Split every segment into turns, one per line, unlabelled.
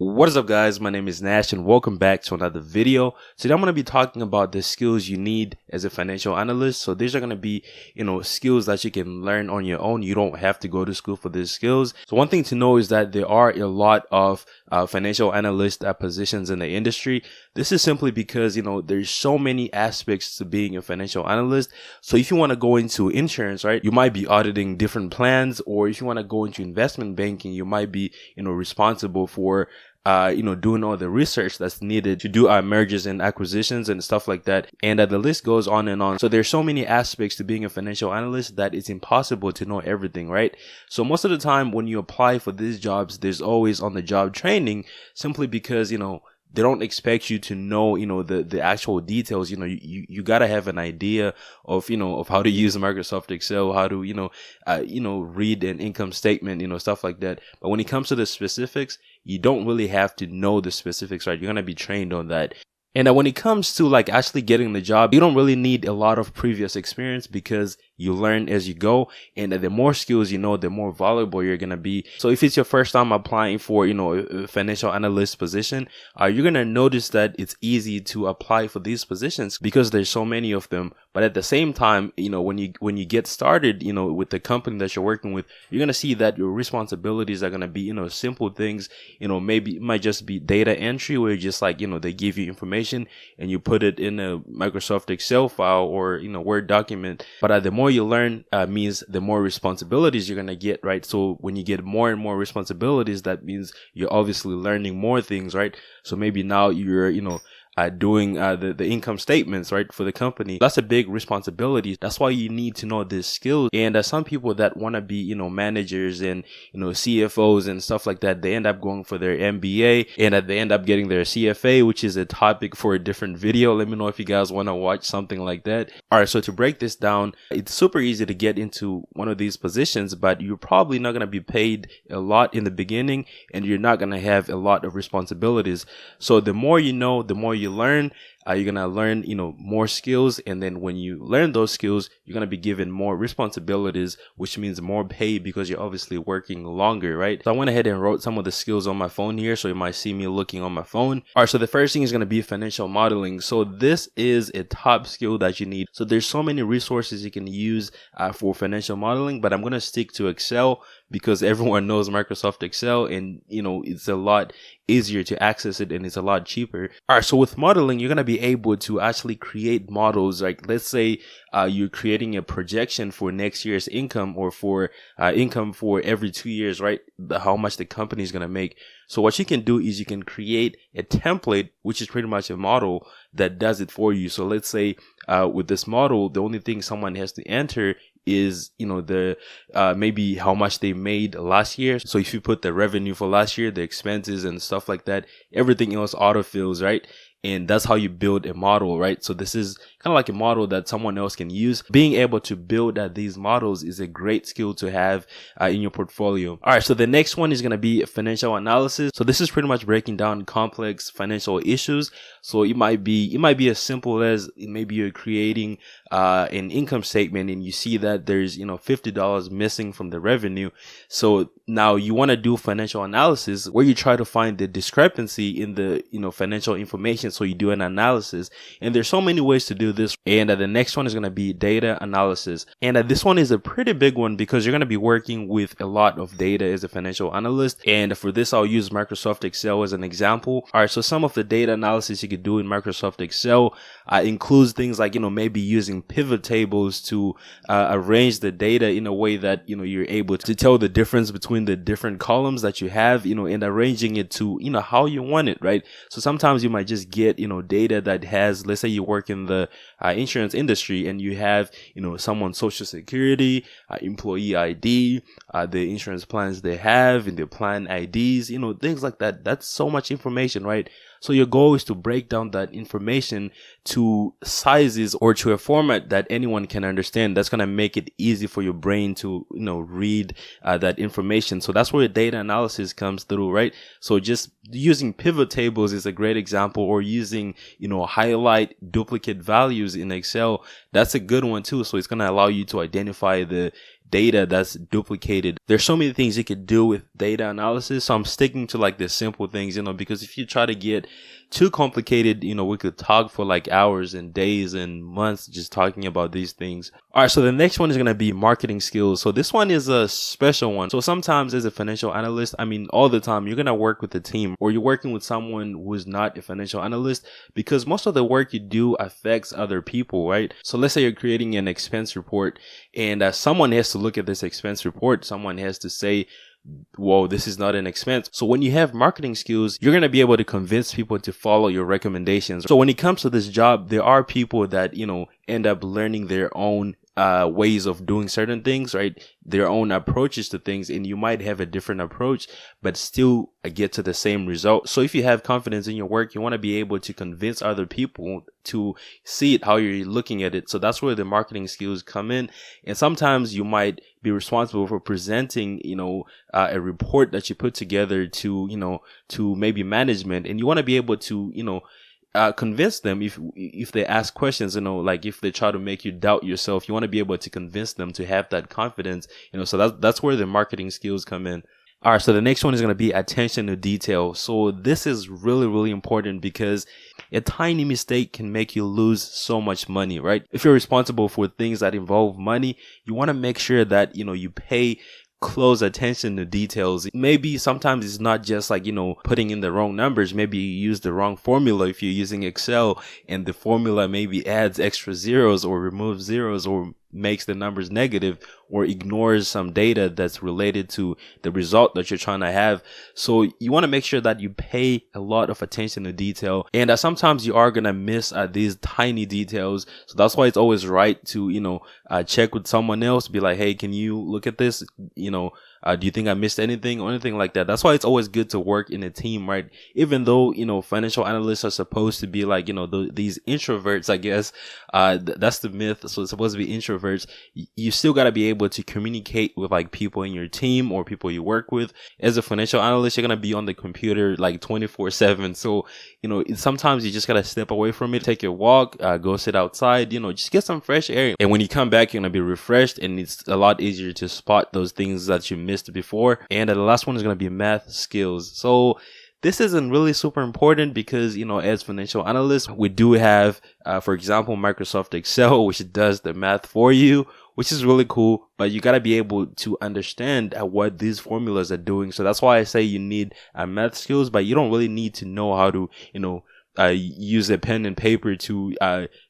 What is up, guys? My name is Nash and welcome back to another video. Today I'm going to be talking about the skills you need as a financial analyst. So these are going to be, skills that you can learn on your own. You don't have to go to school for these skills. So one thing to know is that there are a lot of financial analyst positions in the industry. This is simply because, there's so many aspects to being a financial analyst. So if you want to go into insurance, right, you might be auditing different plans, or if you want to go into investment banking, you might be, responsible for doing all the research that's needed to do mergers and acquisitions and stuff like that. And the list goes on and on. So there's so many aspects to being a financial analyst that it's impossible to know everything, right? So most of the time when you apply for these jobs, there's always on the job training, simply because, they don't expect you to know, the actual details. You gotta have an idea of, of how to use Microsoft Excel, how to, read an income statement, stuff like that. But when it comes to the specifics, you don't really have to know the specifics, right? You're gonna be trained on that. And when it comes to actually getting the job, you don't really need a lot of previous experience because you learn as you go. And the more skills you know, the more valuable you're going to be. So if it's your first time applying for, a financial analyst position, you're going to notice that it's easy to apply for these positions because there's so many of them. But at the same time, when you get started, with the company that you're working with, you're going to see that your responsibilities are going to be, simple things, maybe it might just be data entry where you're just they give you information and you put it in a Microsoft Excel file or Word document. But the more you learn means the more responsibilities you're gonna get, right? So when you get more and more responsibilities, that means you're obviously learning more things, right? So maybe now you're doing the income statements, right, for the company. That's a big responsibility. That's why you need to know this skill. And some people that want to be managers and CFOs and stuff like that, they end up going for their MBA and they end up getting their CFA, which is a topic for a different video. Let me know if you guys want to watch something like that. All right, so to break this down, it's super easy to get into one of these positions, but you're probably not going to be paid a lot in the beginning and you're not going to have a lot of responsibilities. So the more you know, the more you learn, you're going to learn, more skills. And then when you learn those skills, you're going to be given more responsibilities, which means more pay because you're obviously working longer, right? So I went ahead and wrote some of the skills on my phone here. So you might see me looking on my phone. All right. So the first thing is going to be financial modeling. So this is a top skill that you need. So there's so many resources you can use for financial modeling, but I'm going to stick to Excel because everyone knows Microsoft Excel and, it's a lot easier to access it and it's a lot cheaper. All right. So with modeling, you're going to be able to actually create models. Like let's say you're creating a projection for next year's income or for income for every 2 years, right? How much the company is going to make. So what you can do is you can create a template, which is pretty much a model that does it for you. So let's say with this model, the only thing someone has to enter is the maybe how much they made last year. So if you put the revenue for last year, the expenses and stuff like that, everything else autofills, right? And that's how you build a model, right? So this is kind of like a model that someone else can use. Being able to build these models is a great skill to have in your portfolio. All right, so the next one is going to be financial analysis. So this is pretty much breaking down complex financial issues. So it might be as simple as maybe you're creating an income statement and you see that there's $50 missing from the revenue. So now you want to do financial analysis where you try to find the discrepancy in the financial information. So you do an analysis, and there's so many ways to do this. And the next one is going to be data analysis. And this one is a pretty big one because you're going to be working with a lot of data as a financial analyst. And for this, I'll use Microsoft Excel as an example. All right, so some of the data analysis you could do in Microsoft Excel includes things like, maybe using pivot tables to arrange the data in a way that, you're able to tell the difference between the different columns that you have, and arranging it to, how you want it, right? So sometimes you might just get, data that has, let's say you work in the insurance industry and you have, someone's social security, employee ID, the insurance plans they have and their plan IDs, things like that. That's so much information, right? So your goal is to break down that information to sizes or to a format that anyone can understand. That's going to make it easy for your brain to, read that information. So that's where data analysis comes through, right? So just using pivot tables is a great example, or using, highlight duplicate values in Excel. That's a good one too. So it's going to allow you to identify the data that's duplicated. There's so many things you could do with data analysis. So I'm sticking to like the simple things, because if you try to get too complicated, we could talk for like hours and days and months just talking about these things. All right, so the next one is going to be marketing skills. So this one is a special one. So sometimes as a financial analyst, all the time, you're going to work with a team, or you're working with someone who's not a financial analyst, because most of the work you do affects other people, right? So let's say you're creating an expense report, and someone has to look at this expense report. Someone has to say, whoa, this is not an expense. So when you have marketing skills, you're going to be able to convince people to follow your recommendations. So when it comes to this job, there are people that, end up learning their own ways of doing certain things, right? Their own approaches to things, and you might have a different approach, but still get to the same result. So if you have confidence in your work, you want to be able to convince other people to see it how you're looking at it. So that's where the marketing skills come in. And sometimes you might be responsible for presenting, a report that you put together to maybe management, and you want to be able to, convince them if they ask questions, like if they try to make you doubt yourself, you want to be able to convince them to have that confidence, so that's where the marketing skills come in. All right, so the next one is going to be attention to detail. So this is really, really important, because a tiny mistake can make you lose so much money, right? If you're responsible for things that involve money, you want to make sure that, you pay close attention to details. Maybe sometimes it's not just like, putting in the wrong numbers. Maybe you use the wrong formula if you're using Excel, and the formula maybe adds extra zeros or removes zeros or makes the numbers negative or ignores some data that's related to the result that you're trying to have. So you want to make sure that you pay a lot of attention to detail, and sometimes you are going to miss these tiny details. So that's why it's always right to, check with someone else, be like, hey, can you look at this? Do you think I missed anything or anything like that? That's why it's always good to work in a team, right? Even though, financial analysts are supposed to be like, these introverts, I guess, that's the myth. So it's supposed to be introverts. You still got to be able to communicate with like people in your team or people you work with. As a financial analyst, you're going to be on the computer like 24/7. So, sometimes you just got to step away from it, take a walk, go sit outside, just get some fresh air. And when you come back, you're going to be refreshed, and it's a lot easier to spot those things that you missed before. And the last one is going to be math skills. So this isn't really super important because, as financial analysts, we do have, for example, Microsoft Excel, which does the math for you, which is really cool. But you got to be able to understand what these formulas are doing. So that's why I say you need math skills, but you don't really need to know how to, use a pen and paper to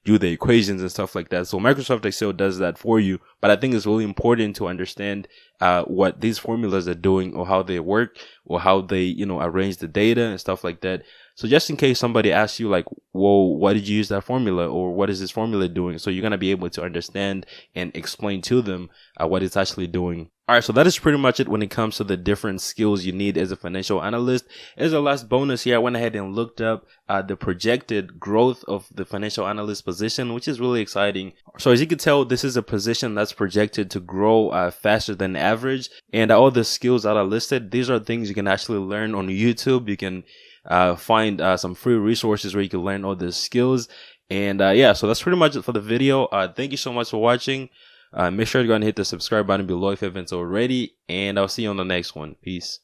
do the equations and stuff like that. So Microsoft Excel does that for you. But I think it's really important to understand what these formulas are doing, or how they work, or how they, arrange the data and stuff like that. So just in case somebody asks you like, whoa, why did you use that formula? Or what is this formula doing? So you're going to be able to understand and explain to them what it's actually doing. All right, so that is pretty much it when it comes to the different skills you need as a financial analyst. As a last bonus here, I went ahead and looked up the projected growth of the financial analyst position, which is really exciting. So as you can tell, this is a position that's projected to grow faster than average. And all the skills that are listed, these are things you can actually learn on YouTube. You can find some free resources where you can learn all the skills. And so that's pretty much it for the video. Thank you so much for watching. Make sure to go and hit the subscribe button below if you haven't already, and I'll see you on the next one. Peace.